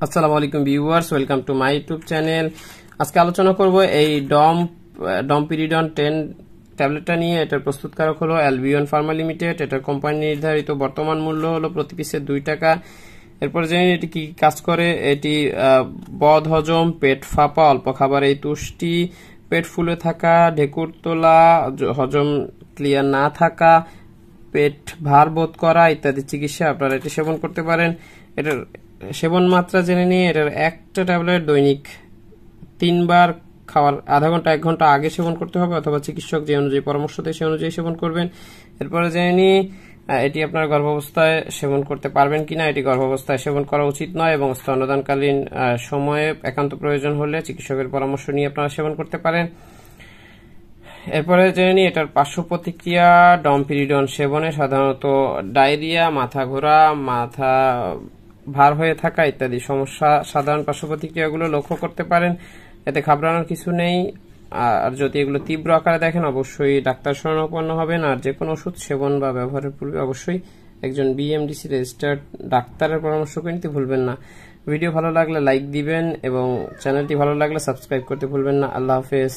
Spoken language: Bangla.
আসসালামু আলাইকুম viewers, welcome to my YouTube channel. আজকে আলোচনা করব এই ডমপিরিডন 10 ট্যাবলেটটা নিয়ে। এটার প্রস্তুতকারক হলো অ্যালবিয়ন ফার্মা লিমিটেড। এটার কোম্পানি নির্ধারিত বর্তমান মূল্য হলো প্রতি পিসে 2 টাকা। এরপর জেনে এটি কি কাজ করে। এটি বদ হজম, পেট ফাঁপা, অল্প খাবারে তুষ্টি, পেট ফুলে থাকা, ঢেকুর তোলা, হজম ক্লিয়ার না থাকা, পেট ভার বোধ করা ইত্যাদি চিকিৎসা আপনারা এটি সেবন করতে পারেন। এটার সেবন মাত্রা জেনে নিয়ে, এটার একটা ট্যাবলেট দৈনিক 3 বার খাওয়ার আধা ঘন্টা 1 ঘন্টা আগে সেবন করতে হবে, অথবা চিকিৎসক যে অনুযায়ী পরামর্শ দেয় সে অনুযায়ী সেবন করবেন। এরপরে জেনে নিয়ে এটি আপনার গর্ভাবস্থায় সেবন করতে পারবেন কিনা। এটি গর্ভাবস্থায় সেবন করা উচিত নয় এবং স্তন্যদানকালীন সময়ে একান্ত প্রয়োজন হলে চিকিৎসকের পরামর্শ নিয়ে আপনারা সেবন করতে পারেন। এরপরে জেনে নিই এটার পার্শ্ব প্রতিক্রিয়া। ডমপিরিডন সেবনে সাধারণত ডায়রিয়া, মাথা ঘোরা, মাথা ভার হয়ে থাকা ইত্যাদি সমস্যা সাধারণ পার্শ্ব প্রতিক্রিয়াগুলো লক্ষ্য করতে পারেন। এতে ঘাবড়ানোর কিছু নেই। আর যদি এগুলো তীব্র আকারে দেখেন অবশ্যই ডাক্তার শরণাপন্ন হবেন। আর যে কোনো ওষুধ সেবন বা ব্যবহারের পূর্বে অবশ্যই একজন বিএমডিসি রেজিস্টার্ড ডাক্তারের পরামর্শ করে নিতে ভুলবেন না। ভিডিও ভালো লাগলে লাইক দিবেন এবং চ্যানেলটি ভালো লাগলে সাবস্ক্রাইব করতে ভুলবেন না। আল্লাহ হাফেজ।